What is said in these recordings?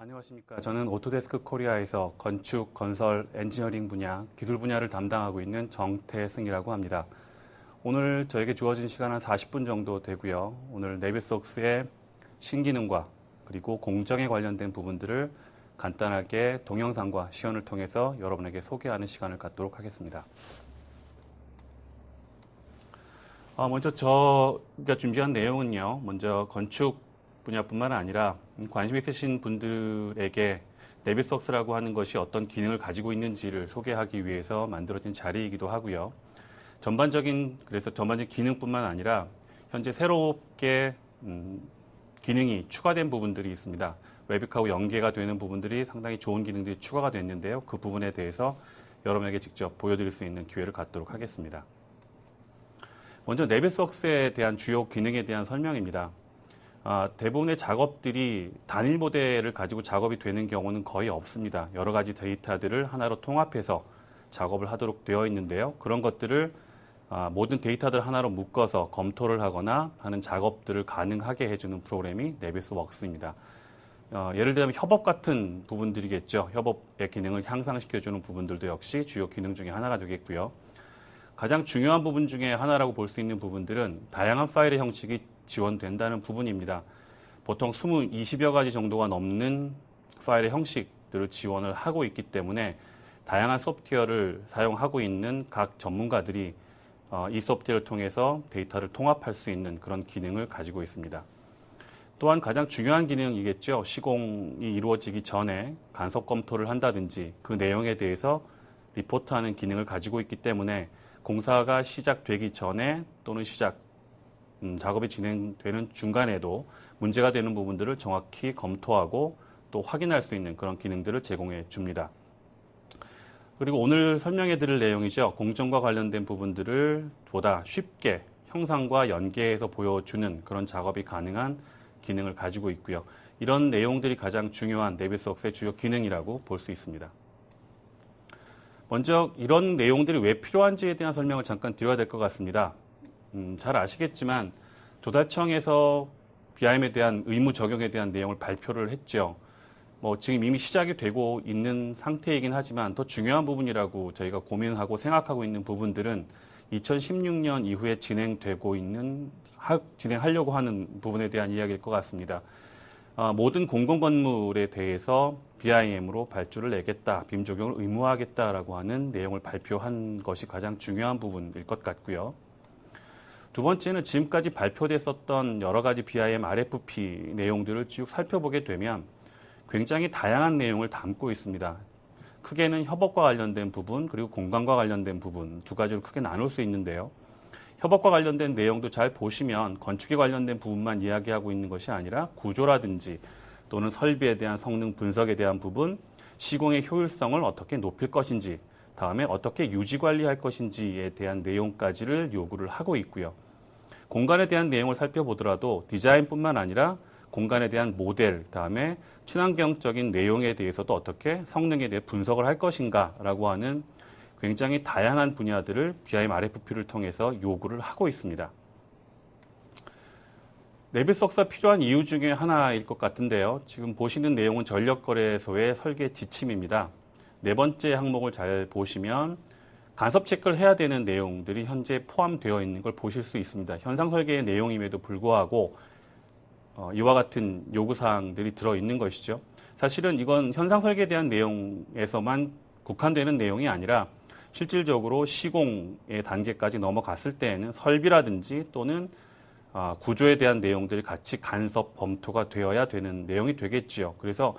안녕하십니까. 저는 오토데스크 코리아에서 건축, 건설, 엔지니어링 분야, 기술 분야를 담당하고 있는 정태승이라고 합니다. 오늘 저에게 주어진 시간은 40분 정도 되고요. 오늘 네비소스의 신기능과 그리고 공정에 관련된 부분들을 간단하게 동영상과 시연을 통해서 여러분에게 소개하는 시간을 갖도록 하겠습니다. 먼저 저가 준비한 내용은요. 먼저 건축 분야뿐만 아니라 관심 있으신 분들에게 네비소스라고 하는 것이 어떤 기능을 가지고 있는지를 소개하기 위해서 만들어진 자리이기도 하고요. 전반적인 기능뿐만 아니라 현재 새롭게 기능이 추가된 부분들이 있습니다. 웹하고 연계가 되는 부분들이 상당히 좋은 기능들이 추가가 됐는데요. 그 부분에 대해서 여러분에게 직접 보여드릴 수 있는 기회를 갖도록 하겠습니다. 먼저 네비소스에 대한 주요 기능에 대한 설명입니다. 대부분의 작업들이 단일 모델을 가지고 작업이 되는 경우는 거의 없습니다. 여러 가지 데이터들을 하나로 통합해서 작업을 하도록 되어 있는데요. 그런 것들을 모든 데이터들을 하나로 묶어서 검토를 하거나 하는 작업들을 가능하게 해주는 프로그램이 네비스웍스입니다. 예를 들면 협업 같은 부분들이겠죠. 협업의 기능을 향상시켜주는 부분들도 역시 주요 기능 중에 하나가 되겠고요. 가장 중요한 부분 중에 하나라고 볼 수 있는 부분들은 다양한 파일의 형식이 지원된다는 부분입니다. 보통 20여 가지 정도가 넘는 파일의 형식들을 지원을 하고 있기 때문에 다양한 소프트웨어를 사용하고 있는 각 전문가들이 이 소프트웨어를 통해서 데이터를 통합할 수 있는 그런 기능을 가지고 있습니다. 또한 가장 중요한 기능이겠죠. 시공이 이루어지기 전에 간섭 검토를 한다든지 그 내용에 대해서 리포트하는 기능을 가지고 있기 때문에 공사가 시작되기 전에 또는 작업이 진행되는 중간에도 문제가 되는 부분들을 정확히 검토하고 또 확인할 수 있는 그런 기능들을 제공해 줍니다. 그리고 오늘 설명해 드릴 내용이죠. 공정과 관련된 부분들을 보다 쉽게 형상과 연계해서 보여주는 그런 작업이 가능한 기능을 가지고 있고요. 이런 내용들이 가장 중요한 네비소스의 주요 기능이라고 볼 수 있습니다. 먼저 이런 내용들이 왜 필요한지에 대한 설명을 잠깐 드려야 될 것 같습니다. 잘 아시겠지만 조달청에서 BIM에 대한 의무 적용에 대한 내용을 발표를 했죠. 지금 이미 시작이 되고 있는 상태이긴 하지만 더 중요한 부분이라고 저희가 고민하고 생각하고 있는 부분들은 2016년 이후에 진행하려고 하는 부분에 대한 이야기일 것 같습니다. 모든 공공건물에 대해서 BIM으로 발주를 내겠다, 빔 적용을 의무화하겠다라고 하는 내용을 발표한 것이 가장 중요한 부분일 것 같고요. 두 번째는 지금까지 발표됐었던 여러 가지 BIM RFP 내용들을 쭉 살펴보게 되면 굉장히 다양한 내용을 담고 있습니다. 크게는 협업과 관련된 부분, 그리고 공간과 관련된 부분 두 가지로 크게 나눌 수 있는데요. 협업과 관련된 내용도 잘 보시면 건축에 관련된 부분만 이야기하고 있는 것이 아니라 구조라든지 또는 설비에 대한 성능 분석에 대한 부분, 시공의 효율성을 어떻게 높일 것인지, 다음에 어떻게 유지 관리할 것인지에 대한 내용까지를 요구를 하고 있고요. 공간에 대한 내용을 살펴보더라도 디자인뿐만 아니라 공간에 대한 모델, 다음에 친환경적인 내용에 대해서도 어떻게 성능에 대해 분석을 할 것인가라고 하는 굉장히 다양한 분야들을 BIM RFP를 통해서 요구를 하고 있습니다. 네비소스가 필요한 이유 중에 하나일 것 같은데요. 지금 보시는 내용은 전력거래소의 설계 지침입니다. 네 번째 항목을 잘 보시면 간섭 체크를 해야 되는 내용들이 현재 포함되어 있는 걸 보실 수 있습니다. 현상 설계의 내용임에도 불구하고 이와 같은 요구사항들이 들어있는 것이죠. 사실은 이건 현상 설계에 대한 내용에서만 국한되는 내용이 아니라 실질적으로 시공의 단계까지 넘어갔을 때에는 설비라든지 또는 구조에 대한 내용들이 같이 간섭 검토가 되어야 되는 내용이 되겠지요. 그래서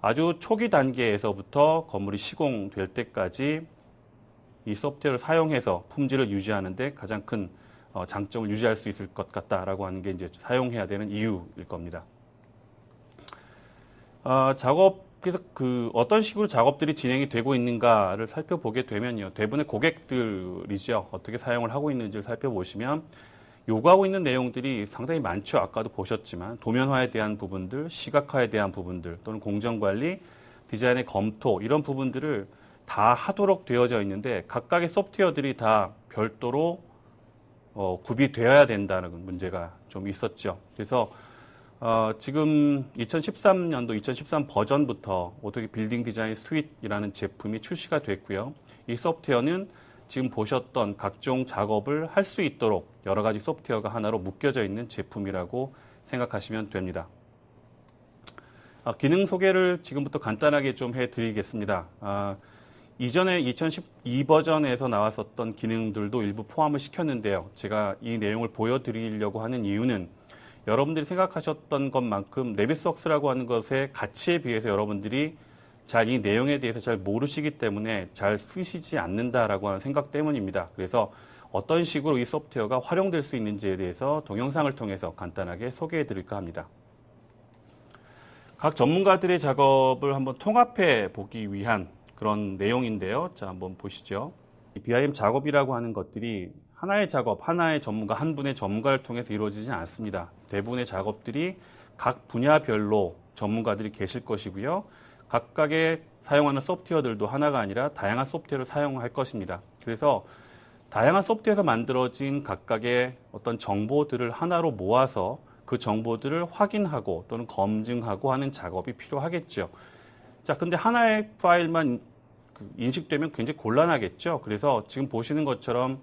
아주 초기 단계에서부터 건물이 시공될 때까지 이 소프트웨어를 사용해서 품질을 유지하는데 가장 큰 장점을 유지할 수 있을 것 같다라고 하는 게 이제 사용해야 되는 이유일 겁니다. 그래서 어떤 식으로 작업들이 진행이 되고 있는가를 살펴보게 되면요. 대부분의 고객들이죠. 어떻게 사용을 하고 있는지를 살펴보시면 요구하고 있는 내용들이 상당히 많죠. 아까도 보셨지만 도면화에 대한 부분들, 시각화에 대한 부분들 또는 공정관리, 디자인의 검토 이런 부분들을 다 하도록 되어져 있는데 각각의 소프트웨어들이 다 별도로 구비되어야 된다는 문제가 좀 있었죠. 그래서 지금 2013년도 2013 버전부터 오토기 빌딩 디자인 스윗이라는 제품이 출시가 됐고요. 이 소프트웨어는 지금 보셨던 각종 작업을 할 수 있도록 여러 가지 소프트웨어가 하나로 묶여져 있는 제품이라고 생각하시면 됩니다. 기능 소개를 지금부터 간단하게 좀 해드리겠습니다. 이전에 2012 버전에서 나왔었던 기능들도 일부 포함을 시켰는데요. 제가 이 내용을 보여드리려고 하는 이유는 여러분들이 생각하셨던 것만큼 네비스웍스라고 하는 것의 가치에 비해서 여러분들이 잘 이 내용에 대해서 잘 모르시기 때문에 잘 쓰시지 않는다라고 하는 생각 때문입니다. 그래서 어떤 식으로 이 소프트웨어가 활용될 수 있는지에 대해서 동영상을 통해서 간단하게 소개해 드릴까 합니다. 각 전문가들의 작업을 한번 통합해 보기 위한 그런 내용인데요. 자, 한번 보시죠. BIM 작업이라고 하는 것들이 하나의 작업, 하나의 전문가, 한 분의 전문가를 통해서 이루어지지 않습니다. 대부분의 작업들이 각 분야별로 전문가들이 계실 것이고요. 각각의 사용하는 소프트웨어들도 하나가 아니라 다양한 소프트웨어를 사용할 것입니다. 그래서 다양한 소프트웨어에서 만들어진 각각의 어떤 정보들을 하나로 모아서 그 정보들을 확인하고 또는 검증하고 하는 작업이 필요하겠죠. 자, 근데 하나의 파일만 인식되면 굉장히 곤란하겠죠. 그래서 지금 보시는 것처럼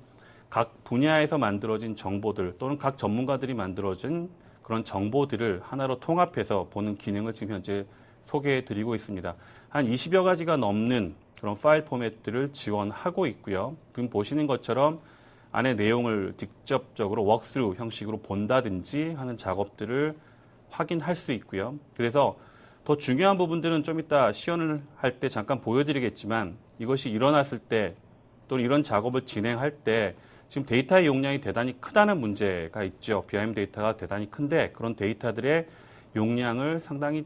각 분야에서 만들어진 정보들 또는 각 전문가들이 만들어진 그런 정보들을 하나로 통합해서 보는 기능을 지금 현재 소개해 드리고 있습니다. 한 20여 가지가 넘는 그런 파일 포맷들을 지원하고 있고요. 지금 보시는 것처럼 안에 내용을 직접적으로 워크스루 형식으로 본다든지 하는 작업들을 확인할 수 있고요. 그래서 더 중요한 부분들은 좀 이따 시연을 할 때 잠깐 보여드리겠지만 이것이 일어났을 때 또는 이런 작업을 진행할 때 지금 데이터의 용량이 대단히 크다는 문제가 있죠. BIM 데이터가 대단히 큰데 그런 데이터들의 용량을 상당히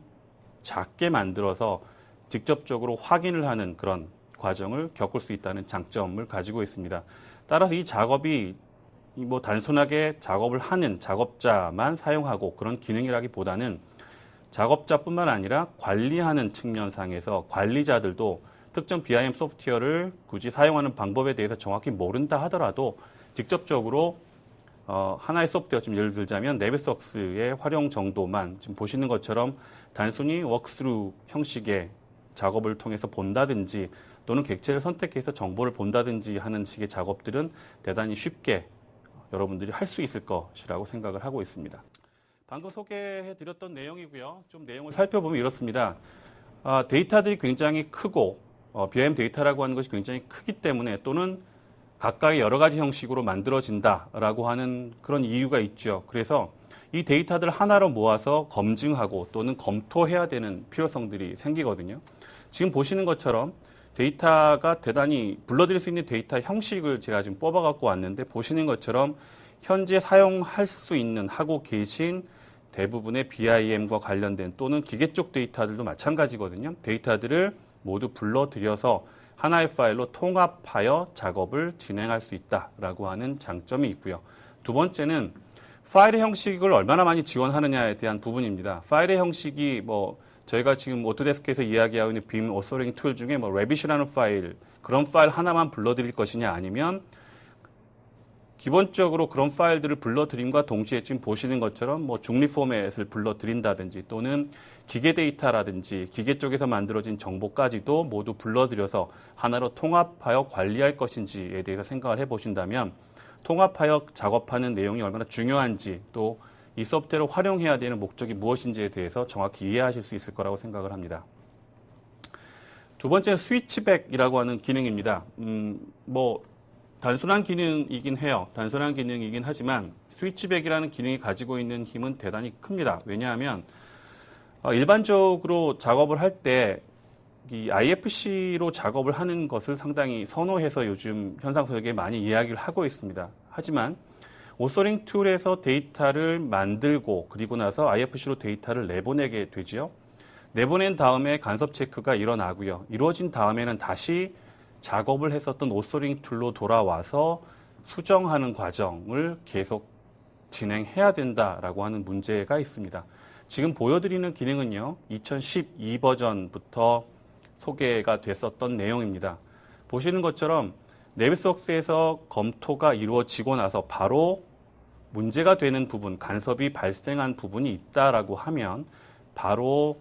작게 만들어서 직접적으로 확인을 하는 그런 과정을 겪을 수 있다는 장점을 가지고 있습니다. 따라서 이 작업이 뭐 단순하게 작업을 하는 작업자만 사용하고 그런 기능이라기보다는 작업자뿐만 아니라 관리하는 측면상에서 관리자들도 특정 BIM 소프트웨어를 굳이 사용하는 방법에 대해서 정확히 모른다 하더라도 직접적으로 하나의 소프트웨어, 지금 예를 들자면 네비스웍스의 활용 정도만 지금 보시는 것처럼 단순히 워크스루 형식의 작업을 통해서 본다든지 또는 객체를 선택해서 정보를 본다든지 하는 식의 작업들은 대단히 쉽게 여러분들이 할 수 있을 것이라고 생각을 하고 있습니다. 방금 소개해드렸던 내용이고요. 좀 내용을 살펴보면 이렇습니다. 데이터들이 굉장히 크고 BIM 데이터라고 하는 것이 굉장히 크기 때문에 또는 각각의 여러 가지 형식으로 만들어진다라고 하는 그런 이유가 있죠. 그래서 이 데이터들을 하나로 모아서 검증하고 또는 검토해야 되는 필요성들이 생기거든요. 지금 보시는 것처럼 데이터가 대단히 불러들일 수 있는 데이터 형식을 제가 지금 뽑아갖고 왔는데 보시는 것처럼 현재 사용할 수 있는 하고 계신 대부분의 BIM과 관련된 또는 기계 쪽 데이터들도 마찬가지거든요. 데이터들을 모두 불러들여서 하나의 파일로 통합하여 작업을 진행할 수 있다라고 하는 장점이 있고요. 두 번째는 파일의 형식을 얼마나 많이 지원하느냐에 대한 부분입니다. 파일의 형식이 저희가 지금 오토데스크에서 이야기하고 있는 빔 오서링 툴 중에 레빗이라는 파일, 그런 파일 하나만 불러드릴 것이냐 아니면 기본적으로 그런 파일들을 불러드림과 동시에 지금 보시는 것처럼 중립 포맷을 불러드린다든지 또는 기계 데이터라든지 기계 쪽에서 만들어진 정보까지도 모두 불러들여서 하나로 통합하여 관리할 것인지에 대해서 생각을 해보신다면 통합하여 작업하는 내용이 얼마나 중요한지 또 이 소프트웨어를 활용해야 되는 목적이 무엇인지에 대해서 정확히 이해하실 수 있을 거라고 생각을 합니다. 두 번째는 스위치백이라고 하는 기능입니다. 단순한 기능이긴 해요. 단순한 기능이긴 하지만 스위치백이라는 기능이 가지고 있는 힘은 대단히 큽니다. 왜냐하면 일반적으로 작업을 할 때 이 IFC로 작업을 하는 것을 상당히 선호해서 요즘 현상 설계에 많이 이야기를 하고 있습니다. 하지만 오서링 툴에서 데이터를 만들고 그리고 나서 IFC로 데이터를 내보내게 되죠. 내보낸 다음에 간섭 체크가 일어나고요. 이루어진 다음에는 다시 작업을 했었던 오서링 툴로 돌아와서 수정하는 과정을 계속 진행해야 된다라고 하는 문제가 있습니다. 지금 보여드리는 기능은요, 2012 버전부터 소개가 됐었던 내용입니다. 보시는 것처럼 네비스웍스에서 검토가 이루어지고 나서 바로 문제가 되는 부분, 간섭이 발생한 부분이 있다라고 하면 바로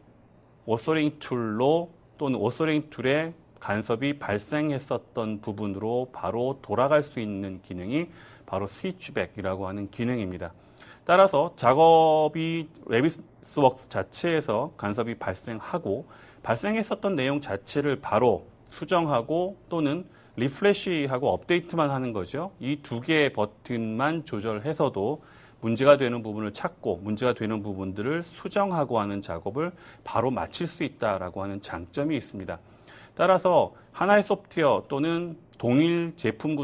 오서링 툴로 또는 오서링 툴에 간섭이 발생했었던 부분으로 바로 돌아갈 수 있는 기능이 바로 스위치백이라고 하는 기능입니다. 따라서 작업이 레빗스웍스 자체에서 간섭이 발생하고 발생했었던 내용 자체를 바로 수정하고 또는 리프레시하고 업데이트만 하는 거죠. 이 두 개의 버튼만 조절해서도 문제가 되는 부분을 찾고 문제가 되는 부분들을 수정하고 하는 작업을 바로 마칠 수 있다라고 하는 장점이 있습니다. 따라서 하나의 소프트웨어 또는 동일 제품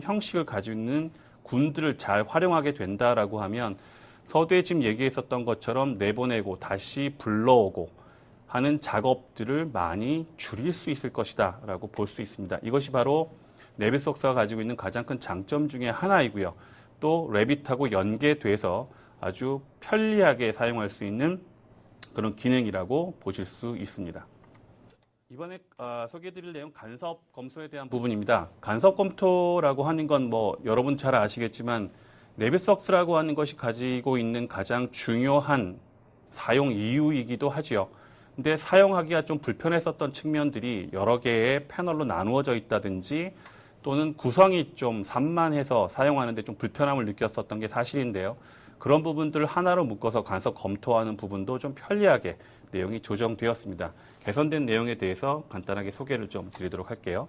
형식을 가지고 있는 군들을 잘 활용하게 된다라고 하면 서두에 지금 얘기했었던 것처럼 내보내고 다시 불러오고 하는 작업들을 많이 줄일 수 있을 것이다 라고 볼 수 있습니다. 이것이 바로 레빗스웍스가 가지고 있는 가장 큰 장점 중에 하나이고요. 또 레빗하고 연계돼서 아주 편리하게 사용할 수 있는 그런 기능이라고 보실 수 있습니다. 이번에 소개해드릴 내용 간섭 검토에 대한 부분입니다. 간섭 검토라고 하는 건 뭐 여러분 잘 아시겠지만 레빗스웍스라고 하는 것이 가지고 있는 가장 중요한 사용 이유이기도 하지요. 근데 사용하기가 좀 불편했었던 측면들이 여러 개의 패널로 나누어져 있다든지 또는 구성이 좀 산만해서 사용하는데 좀 불편함을 느꼈었던 게 사실인데요. 그런 부분들을 하나로 묶어서 간섭 검토하는 부분도 좀 편리하게 내용이 조정되었습니다. 개선된 내용에 대해서 간단하게 소개를 좀 드리도록 할게요.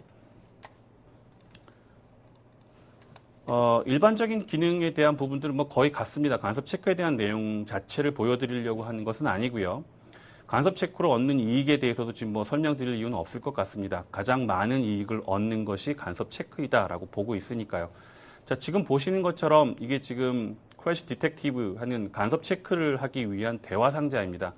일반적인 기능에 대한 부분들은 뭐 거의 같습니다. 간섭 체크에 대한 내용 자체를 보여드리려고 하는 것은 아니고요. 간섭 체크로 얻는 이익에 대해서도 지금 뭐 설명드릴 이유는 없을 것 같습니다. 가장 많은 이익을 얻는 것이 간섭 체크이다라고 보고 있으니까요. 자, 지금 보시는 것처럼 이게 지금 크래시 디텍티브 하는 간섭 체크를 하기 위한 대화 상자입니다.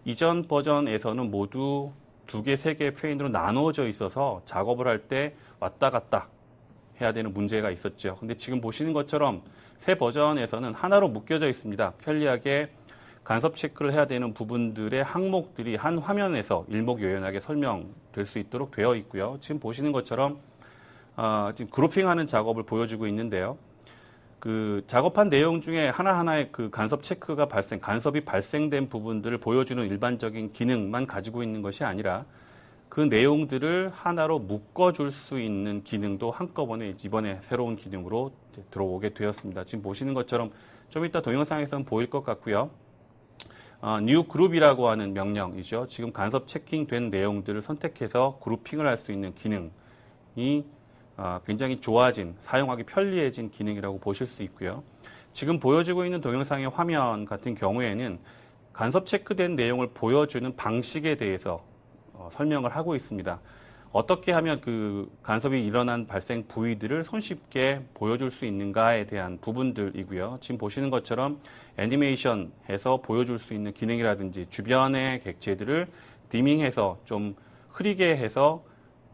이전 버전에서는 모두 2개, 3개의 페인으로 나누어져 있어서 작업을 할 때 왔다 갔다 해야 되는 문제가 있었죠. 근데 지금 보시는 것처럼 새 버전에서는 하나로 묶여져 있습니다. 편리하게 간섭 체크를 해야 되는 부분들의 항목들이 한 화면에서 일목요연하게 설명될 수 있도록 되어 있고요. 지금 보시는 것처럼 지금 그룹핑하는 작업을 보여주고 있는데요. 그 작업한 내용 중에 하나하나의 그 간섭 체크가 간섭이 발생된 부분들을 보여주는 일반적인 기능만 가지고 있는 것이 아니라 그 내용들을 하나로 묶어줄 수 있는 기능도 한꺼번에 이번에 새로운 기능으로 들어오게 되었습니다. 지금 보시는 것처럼 좀 이따 동영상에서는 보일 것 같고요. new group이라고 하는 명령이죠. 지금 간섭 체킹된 내용들을 선택해서 그룹핑을 할 수 있는 기능이 굉장히 좋아진, 사용하기 편리해진 기능이라고 보실 수 있고요. 지금 보여지고 있는 동영상의 화면 같은 경우에는 간섭 체크된 내용을 보여주는 방식에 대해서 설명을 하고 있습니다. 어떻게 하면 그 간섭이 일어난 발생 부위들을 손쉽게 보여줄 수 있는가에 대한 부분들이고요. 지금 보시는 것처럼 애니메이션해서 보여줄 수 있는 기능이라든지 주변의 객체들을 디밍해서 좀 흐리게 해서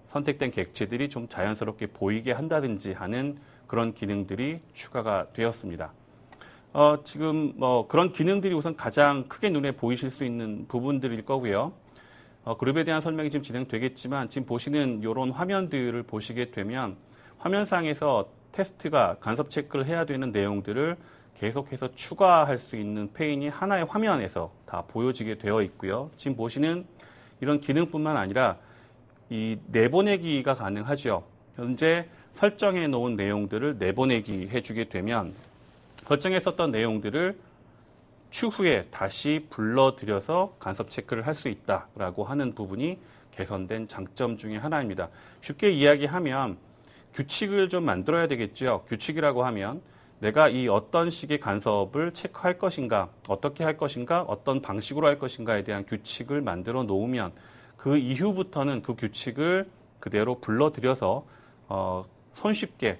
선택된 객체들이 좀 자연스럽게 보이게 한다든지 하는 그런 기능들이 추가가 되었습니다. 지금 그런 기능들이 우선 가장 크게 눈에 보이실 수 있는 부분들일 거고요. 그룹에 대한 설명이 지금 진행되겠지만 지금 보시는 이런 화면들을 보시게 되면 화면상에서 테스트가 간섭 체크를 해야 되는 내용들을 계속해서 추가할 수 있는 페인이 하나의 화면에서 다 보여지게 되어 있고요. 지금 보시는 이런 기능뿐만 아니라 이 내보내기가 가능하죠. 현재 설정해 놓은 내용들을 내보내기 해주게 되면 설정했었던 내용들을 추후에 다시 불러들여서 간섭 체크를 할 수 있다라고 하는 부분이 개선된 장점 중에 하나입니다. 쉽게 이야기하면 규칙을 좀 만들어야 되겠죠. 규칙이라고 하면 내가 이 어떤 식의 간섭을 체크할 것인가, 어떻게 할 것인가, 어떤 방식으로 할 것인가에 대한 규칙을 만들어 놓으면 그 이후부터는 그 규칙을 그대로 불러들여서 손쉽게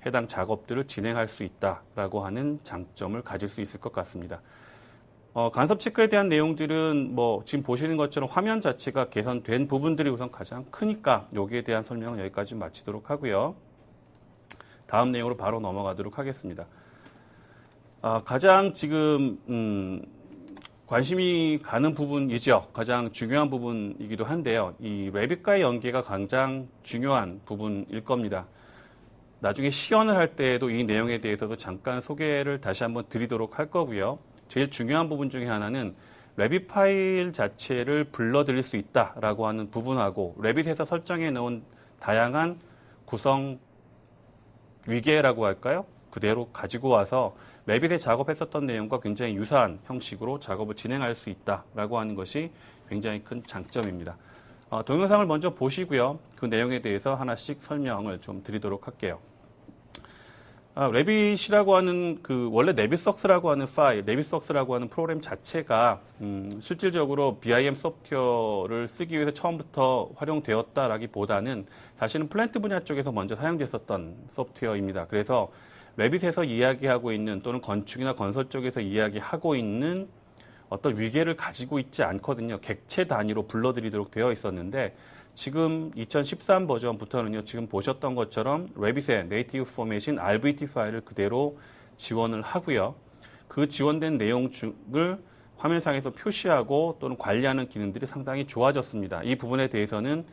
해당 작업들을 진행할 수 있다라고 하는 장점을 가질 수 있을 것 같습니다. 간섭 체크에 대한 내용들은 뭐 지금 보시는 것처럼 화면 자체가 개선된 부분들이 우선 가장 크니까 여기에 대한 설명은 여기까지 마치도록 하고요. 다음 내용으로 바로 넘어가도록 하겠습니다. 가장 지금 관심이 가는 부분이죠. 가장 중요한 부분이기도 한데요. 이 레빗과의 연계가 가장 중요한 부분일 겁니다. 나중에 시연을 할 때에도 이 내용에 대해서도 잠깐 소개를 다시 한번 드리도록 할 거고요. 제일 중요한 부분 중에 하나는 레빗 파일 자체를 불러들일 수 있다라고 하는 부분하고 레빗에서 설정해 놓은 다양한 구성 위계라고 할까요? 그대로 가지고 와서 레빗에 작업했었던 내용과 굉장히 유사한 형식으로 작업을 진행할 수 있다라고 하는 것이 굉장히 큰 장점입니다. 동영상을 먼저 보시고요. 그 내용에 대해서 하나씩 설명을 좀 드리도록 할게요. 레빗이라고 하는 원래 네빗석스라고 하는 파일, 네빗석스라고 하는 프로그램 자체가 실질적으로 BIM 소프트웨어를 쓰기 위해서 처음부터 활용되었다라기보다는 사실은 플랜트 분야 쪽에서 먼저 사용됐었던 소프트웨어입니다. 그래서 레빗에서 이야기하고 있는 또는 건축이나 건설 쪽에서 이야기하고 있는 어떤 위계를 가지고 있지 않거든요. 객체 단위로 불러들이도록 되어 있었는데 지금 2013 버전부터는요. 지금 보셨던 것처럼 레빗의 네이티브 포맷인 RVT 파일을 그대로 지원을 하고요. 그 지원된 내용을 화면상에서 표시하고 또는 관리하는 기능들이 상당히 좋아졌습니다. 이 부분에 대해서는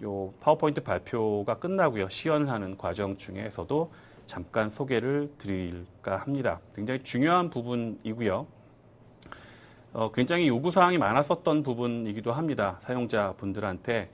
요 파워포인트 발표가 끝나고요. 시연을 하는 과정 중에서도 잠깐 소개를 드릴까 합니다. 굉장히 중요한 부분이고요. 굉장히 요구사항이 많았었던 부분이기도 합니다. 사용자분들한테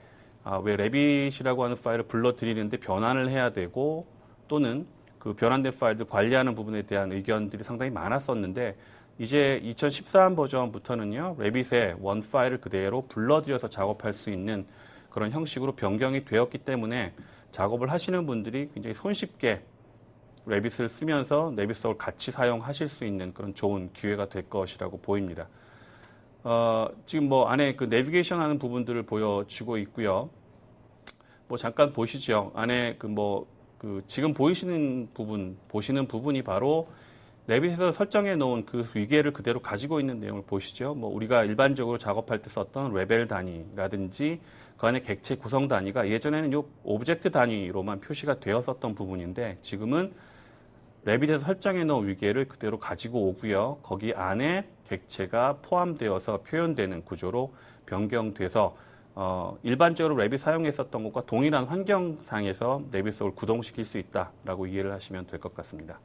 왜 레빗이라고 하는 파일을 불러들이는데 변환을 해야 되고 또는 그 변환된 파일들 관리하는 부분에 대한 의견들이 상당히 많았었는데 이제 2013 버전부터는요. 레빗의 원 파일을 그대로 불러들여서 작업할 수 있는 그런 형식으로 변경이 되었기 때문에 작업을 하시는 분들이 굉장히 손쉽게 레빗을 쓰면서 네빗석을 같이 사용하실 수 있는 그런 좋은 기회가 될 것이라고 보입니다. 지금 안에 그 내비게이션 하는 부분들을 보여주고 있고요. 잠깐 보시죠. 안에 지금 보시는 부분이 바로 레빗에서 설정해 놓은 그 위계를 그대로 가지고 있는 내용을 보시죠. 우리가 일반적으로 작업할 때 썼던 레벨 단위라든지 그 안에 객체 구성 단위가 예전에는 요 오브젝트 단위로만 표시가 되었었던 부분인데 지금은 레빗에서 설정해 놓은 위계를 그대로 가지고 오고요. 거기 안에 객체가 포함되어서 표현되는 구조로 변경돼서 일반적으로 레빗 사용했었던 것과 동일한 환경상에서 네빗석을 구동시킬 수 있다라고 이해를 하시면 될 것 같습니다.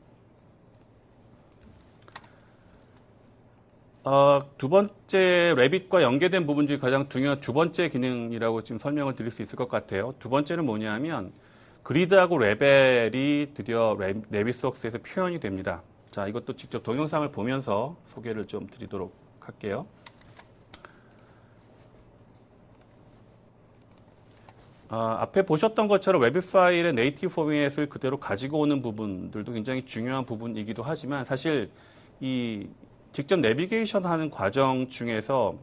두 번째 레빗과 연계된 부분 중에 가장 중요한 두 번째 기능이라고 지금 설명을 드릴 수 있을 것 같아요. 두 번째는 뭐냐면 그리드하고 레벨이 드디어 네빗석스에서 표현이 됩니다. 자, 이것도 직접 동영상을 보면서 소개를 좀 드리도록 할게요. 앞에 보셨던 것처럼 레빗 파일의 네이티브 포맷을 그대로 가지고 오는 부분들도 굉장히 중요한 부분이기도 하지만 사실 이 직접 내비게이션 하는 과정 중에서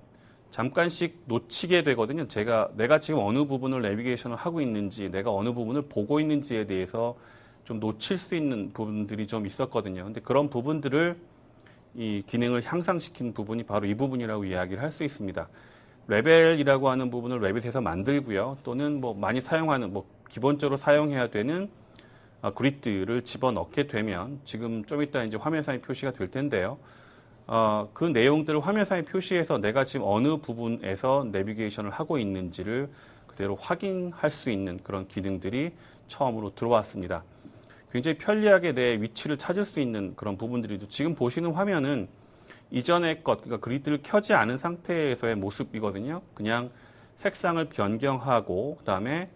잠깐씩 놓치게 되거든요. 내가 지금 어느 부분을 내비게이션을 하고 있는지, 내가 어느 부분을 보고 있는지에 대해서 좀 놓칠 수 있는 부분들이 좀 있었거든요. 근데 그런 부분들을 이 기능을 향상시킨 부분이 바로 이 부분이라고 이야기를 할 수 있습니다. 레벨이라고 하는 부분을 레빗에서 만들고요. 또는 많이 사용하는, 기본적으로 사용해야 되는 그리드를 집어넣게 되면 지금 좀 이따 이제 화면상에 표시가 될 텐데요. 그 내용들을 화면상에 표시해서 내가 지금 어느 부분에서 내비게이션을 하고 있는지를 그대로 확인할 수 있는 그런 기능들이 처음으로 들어왔습니다. 굉장히 편리하게 내 위치를 찾을 수 있는 그런 부분들이 지금 보시는 화면은 이전의 그러니까 그리드를 켜지 않은 상태에서의 모습이거든요. 그냥 색상을 변경하고 그다음에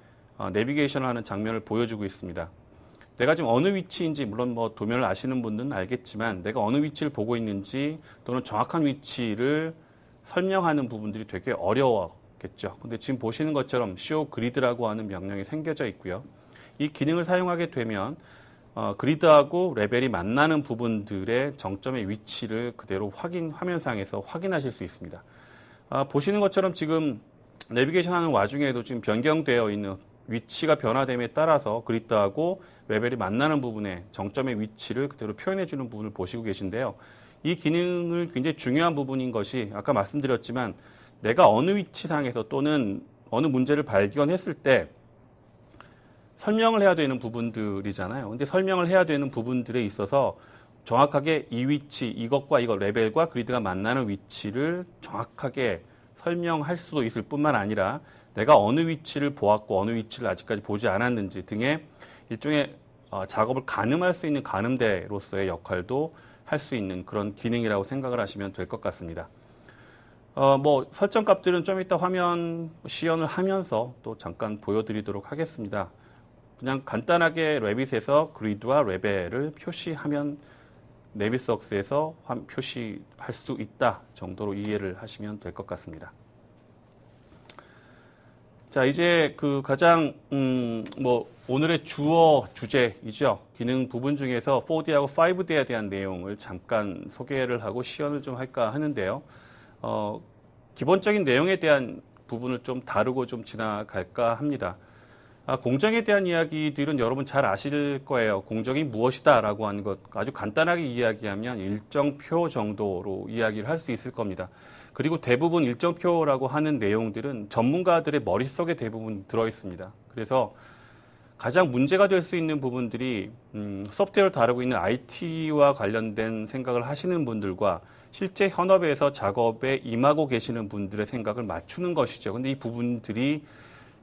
내비게이션을 하는 장면을 보여주고 있습니다. 내가 지금 어느 위치인지 물론 도면을 아시는 분들은 알겠지만 내가 어느 위치를 보고 있는지 또는 정확한 위치를 설명하는 부분들이 되게 어려웠겠죠. 근데 지금 보시는 것처럼 show grid라고 하는 명령이 생겨져 있고요. 이 기능을 사용하게 되면 그리드하고 레벨이 만나는 부분들의 정점의 위치를 그대로 화면상에서 확인하실 수 있습니다. 보시는 것처럼 지금 내비게이션 하는 와중에도 지금 변경되어 있는 위치가 변화됨에 따라서 그리드하고 레벨이 만나는 부분의 정점의 위치를 그대로 표현해주는 부분을 보시고 계신데요. 이 기능을 굉장히 중요한 부분인 것이 아까 말씀드렸지만 내가 어느 위치상에서 또는 어느 문제를 발견했을 때 설명을 해야 되는 부분들이잖아요. 근데 설명을 해야 되는 부분들에 있어서 정확하게 이 위치, 이것과 이것, 레벨과 그리드가 만나는 위치를 정확하게 설명할 수도 있을 뿐만 아니라 내가 어느 위치를 보았고 어느 위치를 아직까지 보지 않았는지 등의 일종의 작업을 가늠할 수 있는 가늠대로서의 역할도 할 수 있는 그런 기능이라고 생각을 하시면 될 것 같습니다. 뭐 설정 값들은 좀 이따 화면 시연을 하면서 또 잠깐 보여드리도록 하겠습니다. 그냥 간단하게 레빗에서 그리드와 레벨을 표시하면 네비스웍스에서 표시할 수 있다 정도로 이해를 하시면 될 것 같습니다. 자, 이제 그 가장 뭐 오늘의 주어 주제이죠. 기능 부분 중에서 4D하고 5D에 대한 내용을 잠깐 소개를 하고 시연을 좀 할까 하는데요. 기본적인 내용에 대한 부분을 좀 다루고 좀 지나갈까 합니다. 공정에 대한 이야기들은 여러분 잘 아실 거예요. 공정이 무엇이다 라고 하는 것 아주 간단하게 이야기하면 일정표 정도로 이야기를 할 수 있을 겁니다. 그리고 대부분 일정표라고 하는 내용들은 전문가들의 머릿속에 대부분 들어있습니다. 그래서 가장 문제가 될 수 있는 부분들이 소프트웨어를 다루고 있는 IT와 관련된 생각을 하시는 분들과 실제 현업에서 작업에 임하고 계시는 분들의 생각을 맞추는 것이죠. 근데 이 부분들이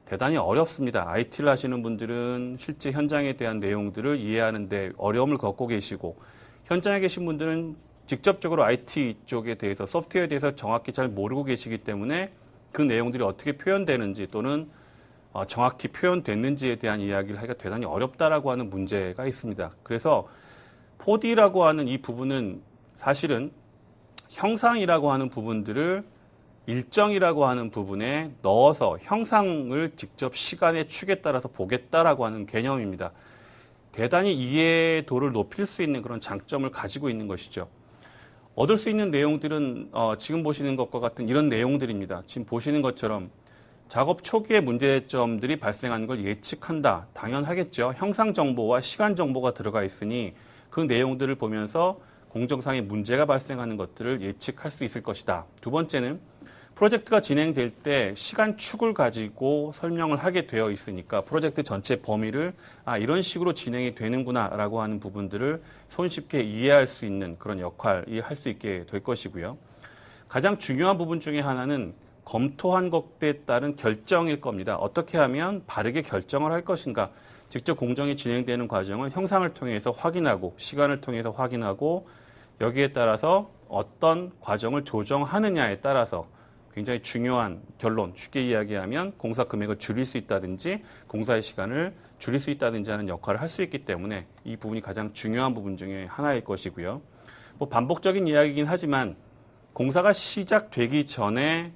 대단히 어렵습니다. IT를 하시는 분들은 실제 현장에 대한 내용들을 이해하는데 어려움을 겪고 계시고, 현장에 계신 분들은 직접적으로 IT 쪽에 대해서, 소프트웨어에 대해서 정확히 잘 모르고 계시기 때문에 그 내용들이 어떻게 표현되는지 또는 정확히 표현됐는지에 대한 이야기를 하기가 대단히 어렵다라고 하는 문제가 있습니다. 그래서 4D라고 하는 이 부분은 사실은 형상이라고 하는 부분들을 일정이라고 하는 부분에 넣어서 형상을 직접 시간의 축에 따라서 보겠다라고 하는 개념입니다. 대단히 이해도를 높일 수 있는 그런 장점을 가지고 있는 것이죠. 얻을 수 있는 내용들은 지금 보시는 것과 같은 이런 내용들입니다. 지금 보시는 것처럼 작업 초기에 문제점들이 발생하는 걸 예측한다. 당연하겠죠. 형상 정보와 시간 정보가 들어가 있으니 그 내용들을 보면서 공정상의 문제가 발생하는 것들을 예측할 수 있을 것이다. 두 번째는 프로젝트가 진행될 때 시간축을 가지고 설명을 하게 되어 있으니까 프로젝트 전체 범위를 이런 식으로 진행이 되는구나 라고 하는 부분들을 손쉽게 이해할 수 있는 그런 역할이 할 수 있게 될 것이고요. 가장 중요한 부분 중에 하나는 검토한 것에 따른 결정일 겁니다. 어떻게 하면 바르게 결정을 할 것인가. 직접 공정이 진행되는 과정을 형상을 통해서 확인하고 시간을 통해서 확인하고 여기에 따라서 어떤 과정을 조정하느냐에 따라서 굉장히 중요한 결론, 쉽게 이야기하면 공사 금액을 줄일 수 있다든지 공사의 시간을 줄일 수 있다든지 하는 역할을 할 수 있기 때문에 이 부분이 가장 중요한 부분 중에 하나일 것이고요. 뭐 반복적인 이야기이긴 하지만 공사가 시작되기 전에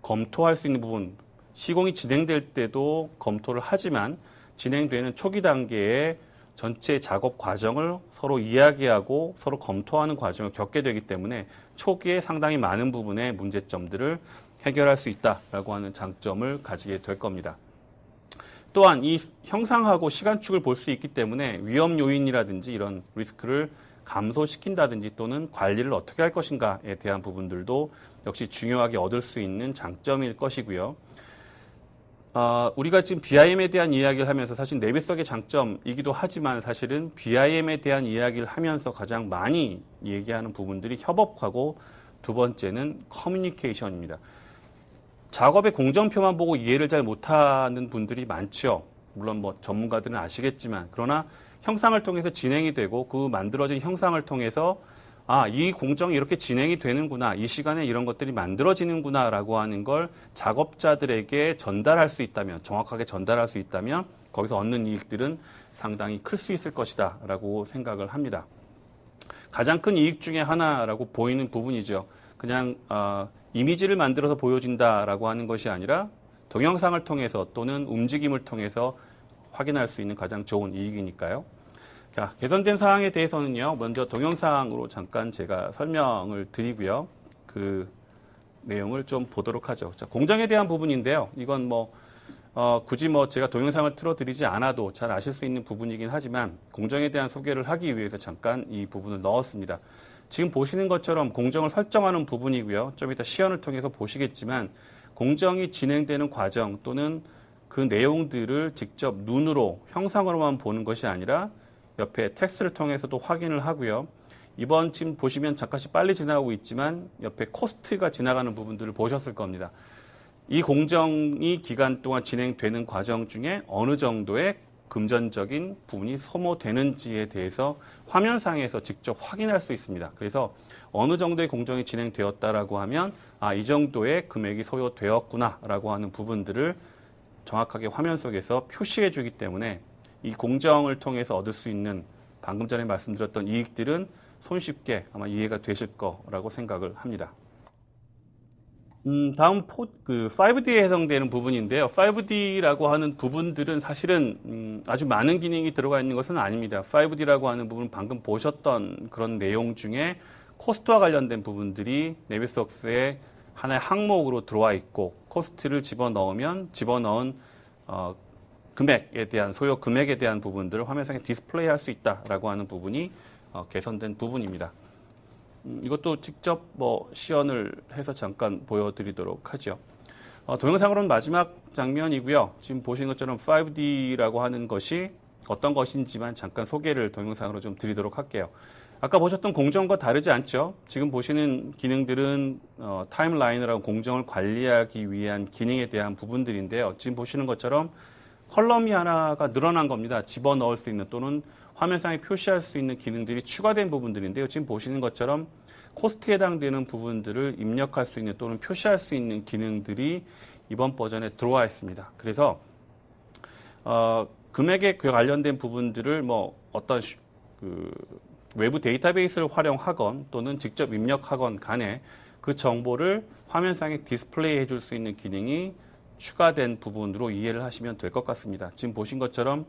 검토할 수 있는 부분, 시공이 진행될 때도 검토를 하지만 진행되는 초기 단계에 전체 작업 과정을 서로 이야기하고 서로 검토하는 과정을 겪게 되기 때문에 초기에 상당히 많은 부분의 문제점들을 해결할 수 있다라고 하는 장점을 가지게 될 겁니다. 또한 이 형상하고 시간축을 볼 수 있기 때문에 위험 요인이라든지 이런 리스크를 감소시킨다든지 또는 관리를 어떻게 할 것인가에 대한 부분들도 역시 중요하게 얻을 수 있는 장점일 것이고요. 우리가 지금 BIM에 대한 이야기를 하면서 사실 네비스웍의 장점이기도 하지만 사실은 BIM에 대한 이야기를 하면서 가장 많이 얘기하는 부분들이 협업하고 두 번째는 커뮤니케이션입니다. 작업의 공정표만 보고 이해를 잘 못하는 분들이 많죠. 물론 뭐 전문가들은 아시겠지만 그러나 형상을 통해서 진행이 되고 그 만들어진 형상을 통해서 이 공정이 이렇게 진행이 되는구나. 이 시간에 이런 것들이 만들어지는구나 라고 하는 걸 작업자들에게 전달할 수 있다면, 정확하게 전달할 수 있다면 거기서 얻는 이익들은 상당히 클 수 있을 것이다 라고 생각을 합니다. 가장 큰 이익 중에 하나라고 보이는 부분이죠. 그냥 이미지를 만들어서 보여준다라고 하는 것이 아니라 동영상을 통해서 또는 움직임을 통해서 확인할 수 있는 가장 좋은 이익이니까요. 자, 개선된 사항에 대해서는요, 먼저 동영상으로 잠깐 제가 설명을 드리고요. 그 내용을 좀 보도록 하죠. 자, 공정에 대한 부분인데요. 이건 굳이 제가 동영상을 틀어드리지 않아도 잘 아실 수 있는 부분이긴 하지만 공정에 대한 소개를 하기 위해서 잠깐 이 부분을 넣었습니다. 지금 보시는 것처럼 공정을 설정하는 부분이고요. 좀 이따 시연을 통해서 보시겠지만 공정이 진행되는 과정 또는 그 내용들을 직접 눈으로 형상으로만 보는 것이 아니라 옆에 텍스트를 통해서도 확인을 하고요. 이번 지금 보시면 잠깐씩 빨리 지나가고 있지만 옆에 코스트가 지나가는 부분들을 보셨을 겁니다. 이 공정이 기간 동안 진행되는 과정 중에 어느 정도의 금전적인 부분이 소모되는지에 대해서 화면상에서 직접 확인할 수 있습니다. 그래서 어느 정도의 공정이 진행되었다라고 하면 이 정도의 금액이 소요되었구나라고 하는 부분들을 정확하게 화면 속에서 표시해 주기 때문에 이 공정을 통해서 얻을 수 있는 방금 전에 말씀드렸던 이익들은 손쉽게 아마 이해가 되실 거라고 생각을 합니다. 다음 5D에 해당되는 부분인데요. 5D라고 하는 부분들은 사실은 아주 많은 기능이 들어가 있는 것은 아닙니다. 5D라고 하는 부분은 방금 보셨던 그런 내용 중에 코스트와 관련된 부분들이 네비스웍스의 하나의 항목으로 들어와 있고 코스트를 집어넣으면 집어넣은 금액에 대한 소요 금액에 대한 부분들을 화면상에 디스플레이할 수 있다라고 하는 부분이 개선된 부분입니다. 이것도 직접 시연을 해서 잠깐 보여드리도록 하죠. 동영상으로는 마지막 장면이고요. 지금 보시는 것처럼 5D라고 하는 것이 어떤 것인지만 잠깐 소개를 동영상으로 좀 드리도록 할게요. 아까 보셨던 공정과 다르지 않죠? 지금 보시는 기능들은 타임라인이라고 공정을 관리하기 위한 기능에 대한 부분들인데요. 지금 보시는 것처럼 컬럼이 하나가 늘어난 겁니다. 집어넣을 수 있는 또는 화면상에 표시할 수 있는 기능들이 추가된 부분들인데요. 지금 보시는 것처럼 코스트에 해당되는 부분들을 입력할 수 있는 또는 표시할 수 있는 기능들이 이번 버전에 들어와 있습니다. 그래서 금액에 관련된 부분들을 어떤 외부 데이터베이스를 활용하건 또는 직접 입력하건 간에 그 정보를 화면상에 디스플레이 해줄 수 있는 기능이 추가된 부분으로 이해를 하시면 될 것 같습니다. 지금 보신 것처럼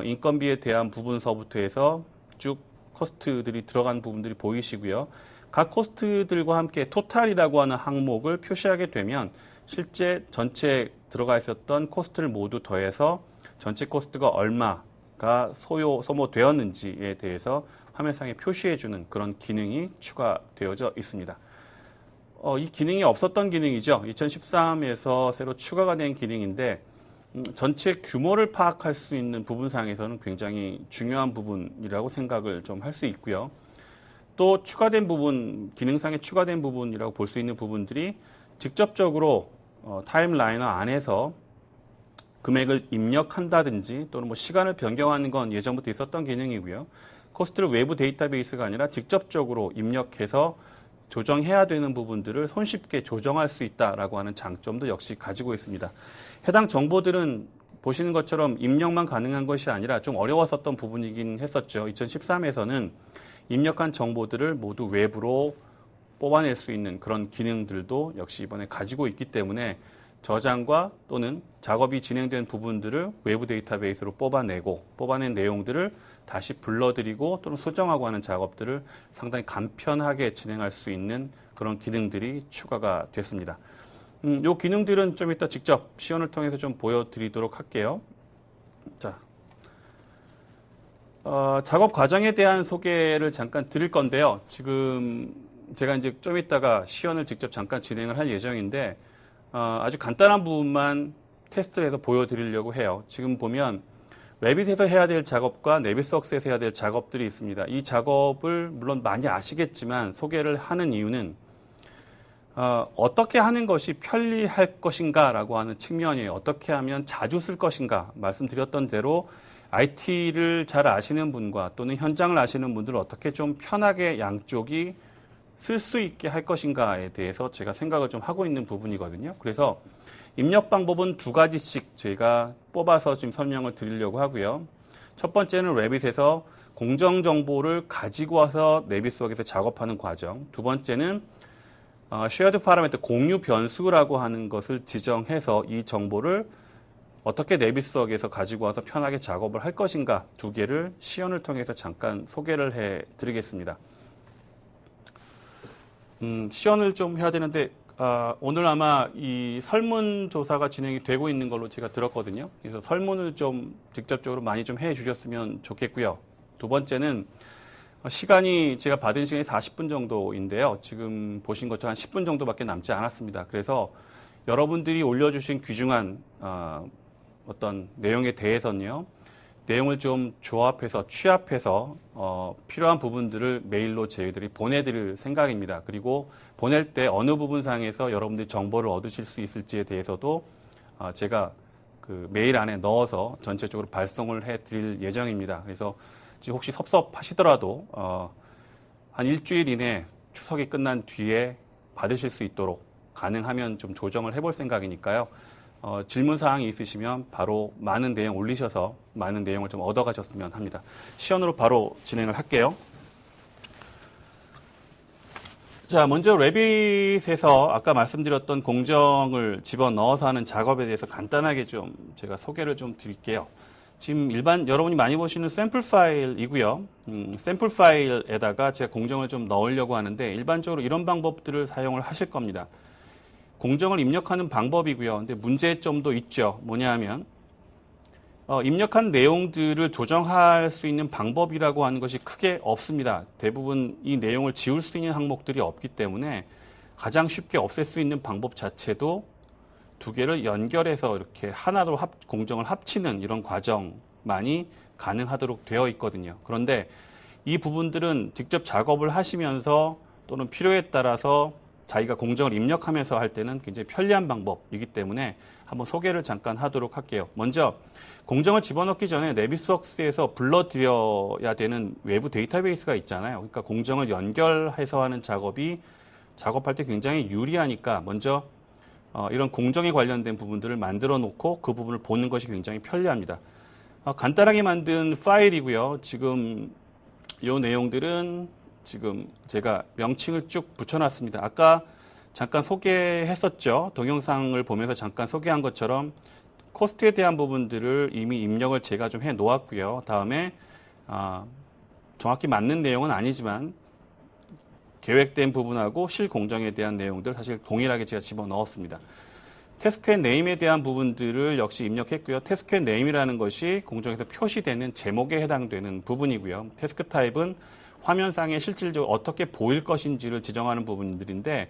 인건비에 대한 부분서부터 해서 쭉 코스트들이 들어간 부분들이 보이시고요. 각 코스트들과 함께 토탈이라고 하는 항목을 표시하게 되면 실제 전체 들어가 있었던 코스트를 모두 더해서 전체 코스트가 얼마가 소모되었는지에 대해서 화면상에 표시해주는 그런 기능이 추가되어져 있습니다. 이 기능이 없었던 기능이죠. 2013에서 새로 추가가 된 기능인데 전체 규모를 파악할 수 있는 부분상에서는 굉장히 중요한 부분이라고 생각을 좀 할 수 있고요. 또 추가된 부분, 기능상에 추가된 부분이라고 볼 수 있는 부분들이 직접적으로 타임라이너 안에서 금액을 입력한다든지 또는 시간을 변경하는 건 예전부터 있었던 기능이고요. 코스트를 외부 데이터베이스가 아니라 직접적으로 입력해서 조정해야 되는 부분들을 손쉽게 조정할 수 있다라고 하는 장점도 역시 가지고 있습니다. 해당 정보들은 보시는 것처럼 입력만 가능한 것이 아니라 좀 어려웠었던 부분이긴 했었죠. 2013에서는 입력한 정보들을 모두 외부로 뽑아낼 수 있는 그런 기능들도 역시 이번에 가지고 있기 때문에 저장과 또는 작업이 진행된 부분들을 외부 데이터베이스로 뽑아낸 내용들을 다시 불러들이고 또는 수정하고 하는 작업들을 상당히 간편하게 진행할 수 있는 그런 기능들이 추가가 됐습니다. 이 기능들은 좀 이따 직접 시연을 통해서 좀 보여드리도록 할게요. 자, 작업 과정에 대한 소개를 잠깐 드릴 건데요. 지금 제가 이제 좀 이따가 시연을 직접 잠깐 진행을 할 예정인데 아주 간단한 부분만 테스트를 해서 보여드리려고 해요. 지금 보면 레빗에서 해야 될 작업과 네비스웍스에서 해야 될 작업들이 있습니다. 이 작업을 물론 많이 아시겠지만 소개를 하는 이유는 어떻게 하는 것이 편리할 것인가 라고 하는 측면이에요. 어떻게 하면 자주 쓸 것인가. 말씀드렸던 대로 IT를 잘 아시는 분과 또는 현장을 아시는 분들을 어떻게 좀 편하게 양쪽이 쓸 수 있게 할 것인가에 대해서 제가 생각을 좀 하고 있는 부분이거든요. 그래서 입력 방법은 두 가지씩 저희가 뽑아서 지금 설명을 드리려고 하고요. 첫 번째는 레빗에서 공정 정보를 가지고 와서 네비스웍에서 작업하는 과정. 두 번째는 쉐어드 파라미터 공유 변수라고 하는 것을 지정해서 이 정보를 어떻게 네비스웍에서 가지고 와서 편하게 작업을 할 것인가 두 개를 시연을 통해서 잠깐 소개를 해 드리겠습니다. 시연을 좀 해야 되는데 오늘 아마 이 설문조사가 진행이 되고 있는 걸로 제가 들었거든요. 그래서 설문을 좀 직접적으로 많이 좀 해 주셨으면 좋겠고요. 두 번째는 시간이 제가 받은 시간이 40분 정도인데요. 지금 보신 것처럼 한 10분 정도밖에 남지 않았습니다. 그래서 여러분들이 올려주신 귀중한 어떤 내용에 대해서는요. 내용을 좀 조합해서 취합해서 필요한 부분들을 메일로 저희들이 보내드릴 생각입니다. 그리고 보낼 때 어느 부분상에서 여러분들이 정보를 얻으실 수 있을지에 대해서도 제가 그 메일 안에 넣어서 전체적으로 발송을 해 드릴 예정입니다. 그래서 지금 혹시 섭섭하시더라도 한 일주일 이내 추석이 끝난 뒤에 받으실 수 있도록 가능하면 좀 조정을 해볼 생각이니까요. 질문 사항이 있으시면 바로 많은 내용 올리셔서 많은 내용을 좀 얻어가셨으면 합니다. 시연으로 바로 진행을 할게요. 자, 먼저 레빗에서 아까 말씀드렸던 공정을 집어넣어서 하는 작업에 대해서 간단하게 좀 제가 소개를 좀 드릴게요. 지금 여러분이 많이 보시는 샘플 파일이고요. 샘플 파일에다가 제가 공정을 좀 넣으려고 하는데 일반적으로 이런 방법들을 사용을 하실 겁니다. 공정을 입력하는 방법이고요. 근데 문제점도 있죠. 뭐냐 하면 입력한 내용들을 조정할 수 있는 방법이라고 하는 것이 크게 없습니다. 대부분 이 내용을 지울 수 있는 항목들이 없기 때문에 가장 쉽게 없앨 수 있는 방법 자체도 두 개를 연결해서 이렇게 하나로 공정을 합치는 이런 과정만이 가능하도록 되어 있거든요. 그런데 이 부분들은 직접 작업을 하시면서 또는 필요에 따라서 자기가 공정을 입력하면서 할 때는 굉장히 편리한 방법이기 때문에 한번 소개를 잠깐 하도록 할게요. 먼저 공정을 집어넣기 전에 네비스웍스에서 불러들여야 되는 외부 데이터베이스가 있잖아요. 그러니까 공정을 연결해서 하는 작업할 때 굉장히 유리하니까 먼저 이런 공정에 관련된 부분들을 만들어 놓고 그 부분을 보는 것이 굉장히 편리합니다. 간단하게 만든 파일이고요. 지금 이 내용들은 지금 제가 명칭을 쭉 붙여놨습니다. 아까 잠깐 소개했었죠. 동영상을 보면서 잠깐 소개한 것처럼 코스트에 대한 부분들을 이미 입력을 제가 좀 해놓았고요. 다음에 정확히 맞는 내용은 아니지만 계획된 부분하고 실공정에 대한 내용들 사실 동일하게 제가 집어넣었습니다. 태스크 앤 네임에 대한 부분들을 역시 입력했고요. 태스크 앤 네임이라는 것이 공정에서 표시되는 제목에 해당되는 부분이고요. 태스크 타입은 화면상에 실질적으로 어떻게 보일 것인지를 지정하는 부분들인데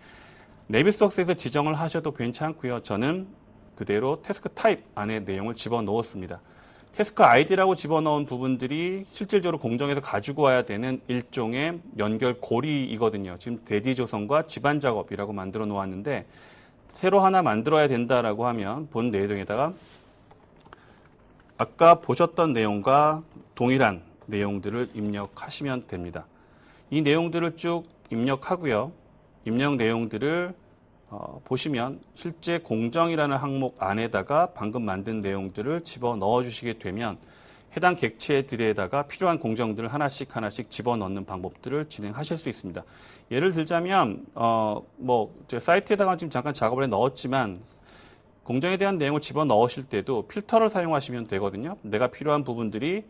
네비스웍스에서 지정을 하셔도 괜찮고요. 저는 그대로 태스크 타입 안에 내용을 집어넣었습니다. 태스크 아이디라고 집어넣은 부분들이 실질적으로 공정에서 가지고 와야 되는 일종의 연결 고리이거든요. 지금 대지 조성과 집안 작업이라고 만들어 놓았는데 새로 하나 만들어야 된다라고 하면 본 내용에다가 아까 보셨던 내용과 동일한 내용들을 입력하시면 됩니다. 이 내용들을 쭉 입력하고요. 입력 내용들을 보시면 실제 공정이라는 항목 안에다가 방금 만든 내용들을 집어넣어 주시게 되면 해당 객체들에다가 필요한 공정들을 하나씩 집어넣는 방법들을 진행하실 수 있습니다. 예를 들자면 제가 사이트에다가 지금 잠깐 작업을 해 넣었지만 공정에 대한 내용을 집어넣으실 때도 필터를 사용하시면 되거든요. 내가 필요한 부분들이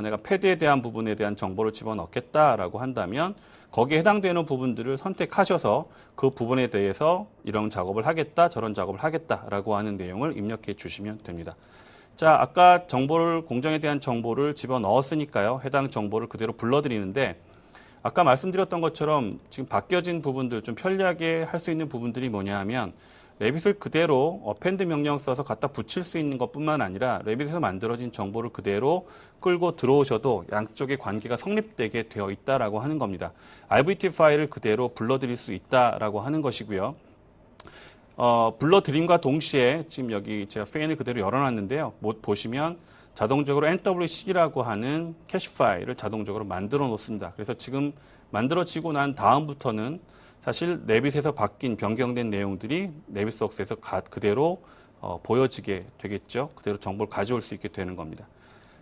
내가 패드에 대한 부분에 대한 정보를 집어넣겠다라고 한다면 거기에 해당되는 부분들을 선택하셔서 그 부분에 대해서 이런 작업을 하겠다, 저런 작업을 하겠다라고 하는 내용을 입력해 주시면 됩니다. 자, 아까 공정에 대한 정보를 집어넣었으니까요. 해당 정보를 그대로 불러드리는데 아까 말씀드렸던 것처럼 지금 바뀌어진 부분들, 좀 편리하게 할 수 있는 부분들이 뭐냐 하면 레빗을 그대로 어펜드 명령 써서 갖다 붙일 수 있는 것뿐만 아니라 레빗에서 만들어진 정보를 그대로 끌고 들어오셔도 양쪽의 관계가 성립되게 되어 있다라고 하는 겁니다. RVT 파일을 그대로 불러드릴 수 있다라고 하는 것이고요. 불러드림과 동시에 지금 여기 제가 페인을 그대로 열어놨는데요. 보시면 자동적으로 NWC라고 하는 캐시 파일을 자동적으로 만들어 놓습니다. 그래서 지금 만들어지고 난 다음부터는 사실 네빗에서 변경된 내용들이 네비스웍스에서 그대로 보여지게 되겠죠. 그대로 정보를 가져올 수 있게 되는 겁니다.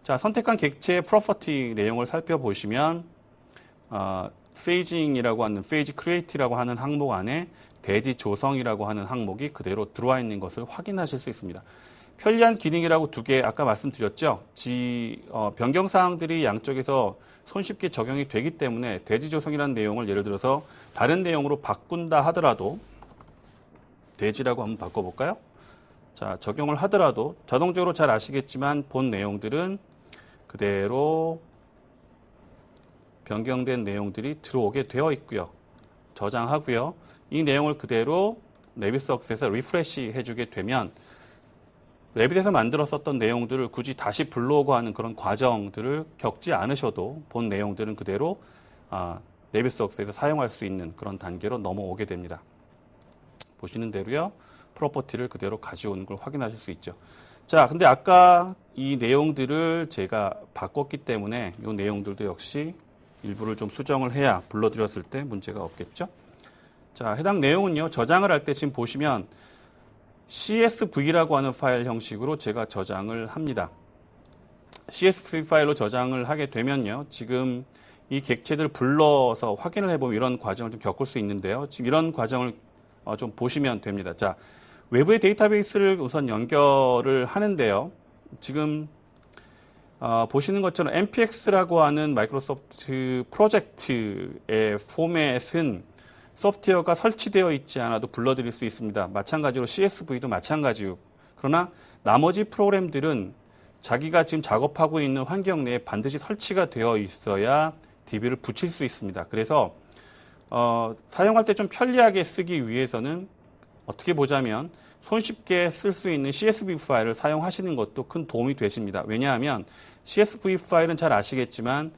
자, 선택한 객체의 프로퍼티 내용을 살펴보시면 페이징이라고 하는 페이지 크리에이트라고 하는 항목 안에 대지 조성이라고 하는 항목이 그대로 들어와 있는 것을 확인하실 수 있습니다. 편리한 기능이라고 두 개 아까 말씀드렸죠. 변경 사항들이 양쪽에서 손쉽게 적용이 되기 때문에 대지 조성이라는 내용을 예를 들어서 다른 내용으로 바꾼다 하더라도 대지라고 한번 바꿔볼까요? 자, 적용을 하더라도 자동적으로 잘 아시겠지만 본 내용들은 그대로 변경된 내용들이 들어오게 되어 있고요. 저장하고요. 이 내용을 그대로 네비스웍스에서 리프레시 해주게 되면 레빗에서 만들었었던 내용들을 굳이 다시 불러오고 하는 그런 과정들을 겪지 않으셔도 본 내용들은 그대로 네비스웍스에서 사용할 수 있는 그런 단계로 넘어오게 됩니다. 보시는 대로요. 프로퍼티를 그대로 가져오는 걸 확인하실 수 있죠. 자, 근데 아까 이 내용들을 제가 바꿨기 때문에 이 내용들도 역시 일부를 좀 수정을 해야 불러드렸을 때 문제가 없겠죠. 자, 해당 내용은요, 저장을 할 때 지금 보시면 CSV라고 하는 파일 형식으로 제가 저장을 합니다. CSV 파일로 저장을 하게 되면요, 지금 이 객체들 불러서 확인을 해보면 이런 과정을 좀 겪을 수 있는데요. 지금 이런 과정을 좀 보시면 됩니다. 자, 외부의 데이터베이스를 우선 연결을 하는데요. 지금 보시는 것처럼 npx라고 하는 마이크로소프트 프로젝트의 포맷은 소프트웨어가 설치되어 있지 않아도 불러드릴 수 있습니다. 마찬가지로 CSV도 마찬가지요. 그러나 나머지 프로그램들은 자기가 지금 작업하고 있는 환경 내에 반드시 설치가 되어 있어야 DB를 붙일 수 있습니다. 그래서 사용할 때 좀 편리하게 쓰기 위해서는 어떻게 보자면 손쉽게 쓸 수 있는 CSV 파일을 사용하시는 것도 큰 도움이 되십니다. 왜냐하면 CSV 파일은 잘 아시겠지만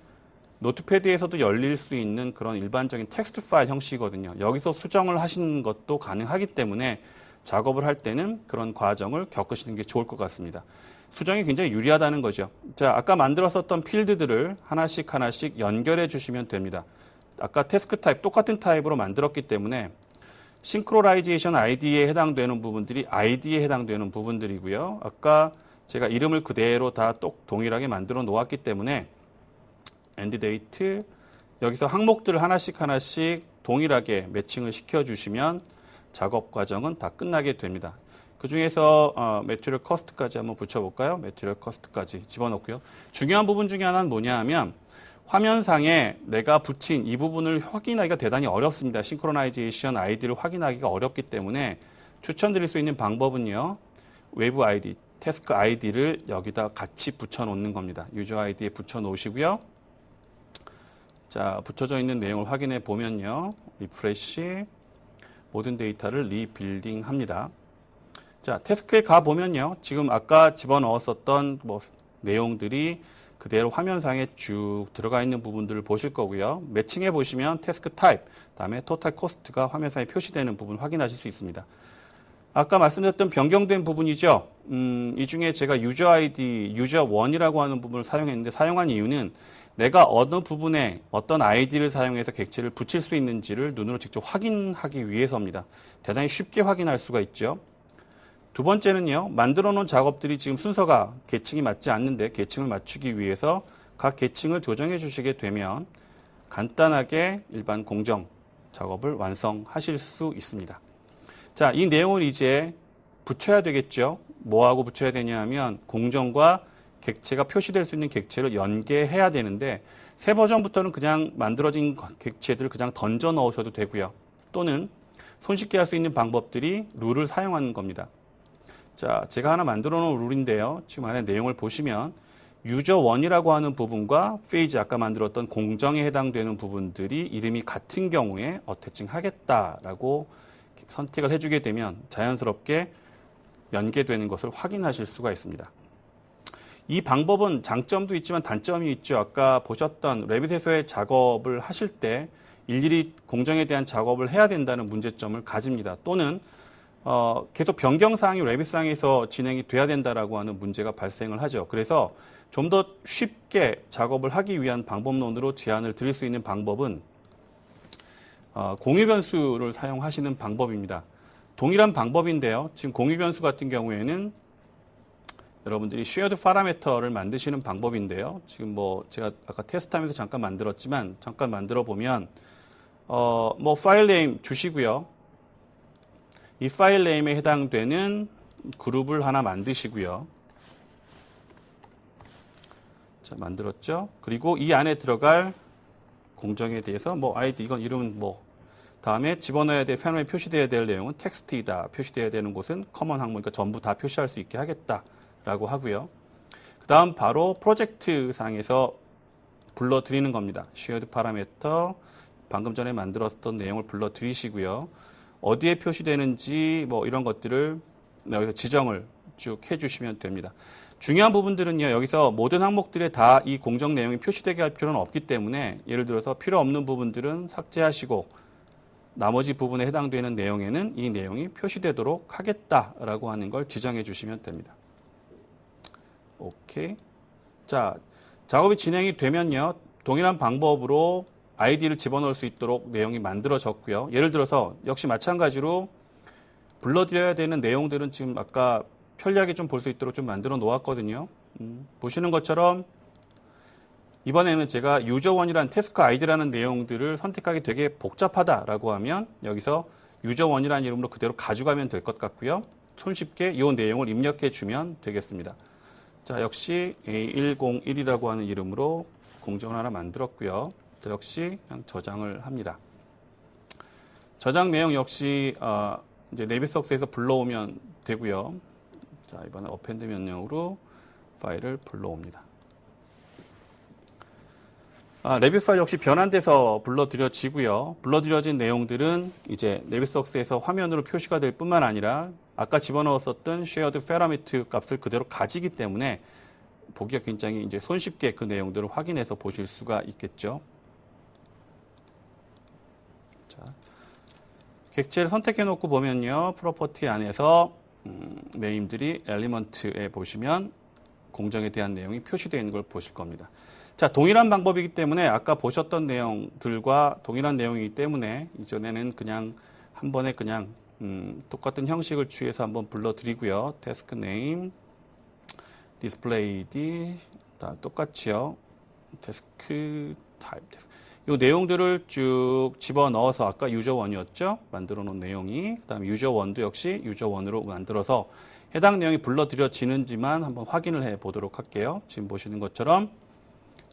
노트패드에서도 열릴 수 있는 그런 일반적인 텍스트 파일 형식이거든요. 여기서 수정을 하시는 것도 가능하기 때문에 작업을 할 때는 그런 과정을 겪으시는 게 좋을 것 같습니다. 수정이 굉장히 유리하다는 거죠. 자, 아까 만들었었던 필드들을 하나씩 연결해 주시면 됩니다. 아까 태스크 타입 똑같은 타입으로 만들었기 때문에 싱크로나이제이션 ID에 해당되는 부분들이 ID에 해당되는 부분들이고요. 아까 제가 이름을 그대로 다 동일하게 만들어 놓았기 때문에 end date 여기서 항목들을 하나씩 동일하게 매칭을 시켜주시면 작업 과정은 다 끝나게 됩니다. 그 중에서 material cost까지 한번 붙여볼까요? material cost까지 집어넣고요. 중요한 부분 중에 하나는 뭐냐 하면 화면상에 내가 붙인 이 부분을 확인하기가 대단히 어렵습니다. 싱크로나이제이션 아이디를 확인하기가 어렵기 때문에 추천드릴 수 있는 방법은요. 외부 아이디, 태스크 아이디를 여기다 같이 붙여놓는 겁니다. 유저 아이디에 붙여놓으시고요. 자, 붙여져 있는 내용을 확인해 보면요. 리프레시, 모든 데이터를 리빌딩 합니다. 자, 태스크에 가보면요. 지금 아까 집어넣었었던 내용들이 그대로 화면상에 쭉 들어가 있는 부분들을 보실 거고요. 매칭해 보시면 태스크 타입, 그다음에 토탈 코스트가 화면상에 표시되는 부분 확인하실 수 있습니다. 아까 말씀드렸던 변경된 부분이죠. 이 중에 제가 유저 아이디, 유저1이라고 하는 부분을 사용했는데 사용한 이유는 내가 어느 부분에 어떤 아이디를 사용해서 객체를 붙일 수 있는지를 눈으로 직접 확인하기 위해서입니다. 대단히 쉽게 확인할 수가 있죠. 두 번째는요, 만들어 놓은 작업들이 지금 순서가 계층이 맞지 않는데 계층을 맞추기 위해서 각 계층을 조정해 주시게 되면 간단하게 일반 공정 작업을 완성하실 수 있습니다. 자, 이 내용을 이제 붙여야 되겠죠. 뭐하고 붙여야 되냐 하면 공정과 객체가 표시될 수 있는 객체를 연계해야 되는데 새 버전부터는 그냥 만들어진 객체들을 그냥 던져 넣으셔도 되고요. 또는 손쉽게 할 수 있는 방법들이 룰을 사용하는 겁니다. 자, 제가 하나 만들어 놓은 룰인데요. 지금 안에 내용을 보시면 유저1이라고 하는 부분과 페이지 아까 만들었던 공정에 해당되는 부분들이 이름이 같은 경우에 어태칭 하겠다라고 선택을 해주게 되면 자연스럽게 연계되는 것을 확인하실 수가 있습니다. 이 방법은 장점도 있지만 단점이 있죠. 아까 보셨던 레빗에서의 작업을 하실 때 일일이 공정에 대한 작업을 해야 된다는 문제점을 가집니다. 또는 계속 변경사항이 레빗상에서 진행이 돼야 된다라고 하는 문제가 발생을 하죠. 그래서 좀 더 쉽게 작업을 하기 위한 방법론으로 제안을 드릴 수 있는 방법은 공유 변수를 사용하시는 방법입니다. 동일한 방법인데요. 지금 공유 변수 같은 경우에는 여러분들이 shared parameter를 만드시는 방법인데요. 지금 제가 아까 테스트하면서 잠깐 만들었지만 잠깐 만들어 보면 파일 네임 주시고요. 이 파일 네임에 해당되는 그룹을 하나 만드시고요. 자, 만들었죠. 그리고 이 안에 들어갈 공정에 대해서 아이디 이건 이름은 다음에 집어넣어야 될 화면에 표시되어야 될 내용은 텍스트이다. 표시되어야 되는 곳은 커먼 항목이니까 전부 다 표시할 수 있게 하겠다라고 하고요. 그 다음 바로 프로젝트 상에서 불러드리는 겁니다. shared parameter 방금 전에 만들었던 내용을 불러드리시고요. 어디에 표시되는지 이런 것들을 여기서 지정을 쭉 해주시면 됩니다. 중요한 부분들은요. 여기서 모든 항목들에 다 이 공정 내용이 표시되게 할 필요는 없기 때문에 예를 들어서 필요 없는 부분들은 삭제하시고 나머지 부분에 해당되는 내용에는 이 내용이 표시되도록 하겠다라고 하는 걸 지정해 주시면 됩니다. 오케이. 자, 작업이 진행이 되면요. 동일한 방법으로 아이디를 집어넣을 수 있도록 내용이 만들어졌고요. 예를 들어서 역시 마찬가지로 불러드려야 되는 내용들은 지금 아까 편리하게 좀 볼 수 있도록 좀 만들어 놓았거든요. 보시는 것처럼 이번에는 제가 유저1이라는 태스크 아이디라는 내용들을 선택하기 되게 복잡하다라고 하면 여기서 유저1이라는 이름으로 그대로 가져가면 될 것 같고요. 손쉽게 이 내용을 입력해 주면 되겠습니다. 자, 역시 A101이라고 하는 이름으로 공정을 하나 만들었고요. 자, 역시 그냥 저장을 합니다. 저장 내용 역시 이제 네비석스에서 불러오면 되고요. 자, 이번에 어펜드 명령으로 파일을 불러옵니다. 레빗 파일 역시 변환돼서 불러들여지고요. 불러들여진 내용들은 이제 네비석스에서 화면으로 표시가 될 뿐만 아니라 아까 집어넣었었던 shared parameter 값을 그대로 가지기 때문에 보기가 굉장히 이제 손쉽게 그 내용들을 확인해서 보실 수가 있겠죠. 자, 객체를 선택해 놓고 보면요. 프로퍼티 안에서 네임들이 엘리먼트에 보시면 공정에 대한 내용이 표시되어 있는 걸 보실 겁니다. 자, 동일한 방법이기 때문에 아까 보셨던 내용들과 동일한 내용이기 때문에 이전에는 그냥 한 번에 그냥 똑같은 형식을 취해서 한번 불러드리고요. 태스크 네임, 디스플레이 ID 다 똑같이요. 태스크 타입, 이 내용들을 쭉 집어넣어서 아까 유저1이었죠? 만들어 놓은 내용이. 그 다음에 유저1도 역시 유저1으로 만들어서 해당 내용이 불러들여지는지만 한번 확인을 해 보도록 할게요. 지금 보시는 것처럼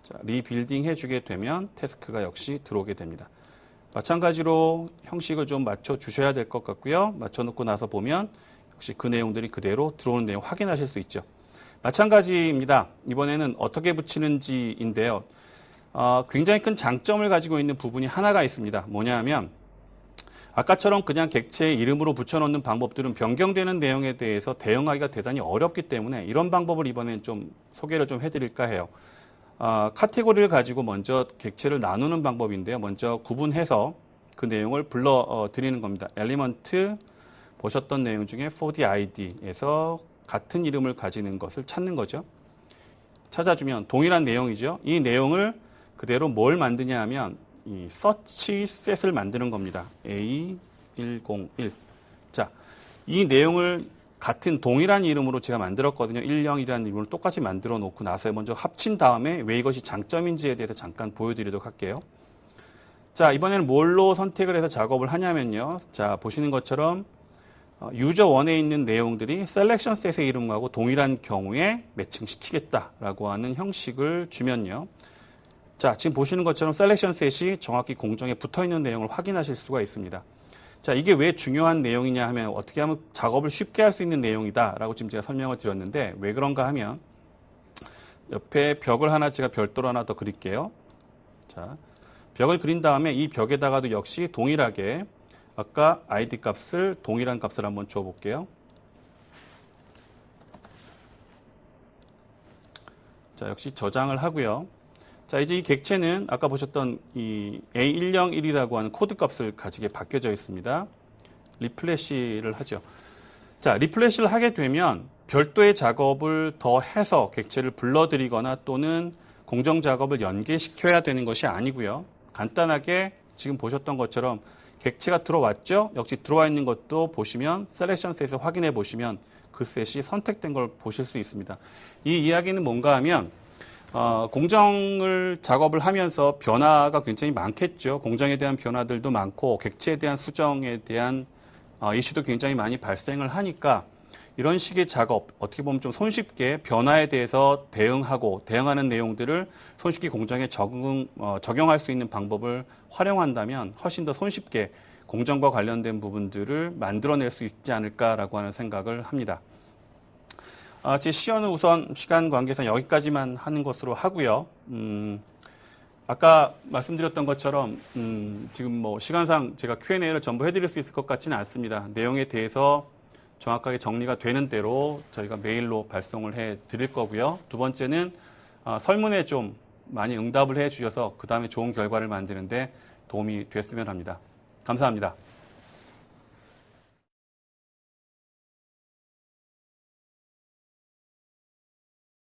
자, 리빌딩 해주게 되면 태스크가 역시 들어오게 됩니다. 마찬가지로 형식을 좀 맞춰 주셔야 될 것 같고요. 맞춰 놓고 나서 보면 역시 그 내용들이 그대로 들어오는 내용 확인하실 수 있죠. 마찬가지입니다. 이번에는 어떻게 붙이는지인데요. 굉장히 큰 장점을 가지고 있는 부분이 하나가 있습니다. 뭐냐 하면 아까처럼 그냥 객체의 이름으로 붙여놓는 방법들은 변경되는 내용에 대해서 대응하기가 대단히 어렵기 때문에 이런 방법을 이번엔 좀 소개를 좀 해드릴까 해요. 카테고리를 가지고 먼저 객체를 나누는 방법인데요. 먼저 구분해서 그 내용을 불러드리는 겁니다. 엘리먼트 보셨던 내용 중에 for the id에서 같은 이름을 가지는 것을 찾는 거죠. 찾아주면 동일한 내용이죠. 이 내용을 그대로 뭘 만드냐 하면 이 search set을 만드는 겁니다. A101. 자, 이 내용을 같은 동일한 이름으로 제가 만들었거든요. 10이라는 이름을 똑같이 만들어 놓고 나서 먼저 합친 다음에 왜 이것이 장점인지에 대해서 잠깐 보여드리도록 할게요. 자, 이번에는 뭘로 선택을 해서 작업을 하냐면요. 자, 보시는 것처럼 유저1에 있는 내용들이 셀렉션 셋의 이름하고 동일한 경우에 매칭시키겠다라고 하는 형식을 주면요. 자, 지금 보시는 것처럼 셀렉션 셋이 정확히 공정에 붙어 있는 내용을 확인하실 수가 있습니다. 자, 이게 왜 중요한 내용이냐 하면 어떻게 하면 작업을 쉽게 할 수 있는 내용이다라고 지금 제가 설명을 드렸는데 왜 그런가 하면 옆에 벽을 하나 제가 별도로 하나 더 그릴게요. 자, 벽을 그린 다음에 이 벽에다가도 역시 동일하게 아까 id 값을 동일한 값을 한번 줘 볼게요. 자, 역시 저장을 하고요. 자, 이제 이 객체는 아까 보셨던 이 A101이라고 하는 코드 값을 가지게 바뀌어져 있습니다. 리플래시를 하죠. 자, 리플래시를 하게 되면 별도의 작업을 더 해서 객체를 불러들이거나 또는 공정 작업을 연계시켜야 되는 것이 아니고요. 간단하게 지금 보셨던 것처럼 객체가 들어왔죠? 역시 들어와 있는 것도 보시면 셀렉션 셋에서 확인해 보시면 그 셋이 선택된 걸 보실 수 있습니다. 이 이야기는 뭔가 하면 공정을 작업을 하면서 변화가 굉장히 많겠죠. 공정에 대한 변화들도 많고 객체에 대한 수정에 대한 이슈도 굉장히 많이 발생을 하니까 이런 식의 작업, 어떻게 보면 좀 손쉽게 변화에 대해서 대응하는 내용들을 손쉽게 공정에 적용할 수 있는 방법을 활용한다면 훨씬 더 손쉽게 공정과 관련된 부분들을 만들어낼 수 있지 않을까라고 하는 생각을 합니다. 제 시연은 우선 시간 관계상 여기까지만 하는 것으로 하고요. 아까 말씀드렸던 것처럼 지금 뭐 시간상 제가 Q&A를 전부 해드릴 수 있을 것 같지는 않습니다. 내용에 대해서 정확하게 정리가 되는 대로 저희가 메일로 발송을 해 드릴 거고요. 두 번째는 설문에 좀 많이 응답을 해 주셔서 그 다음에 좋은 결과를 만드는데 도움이 됐으면 합니다. 감사합니다.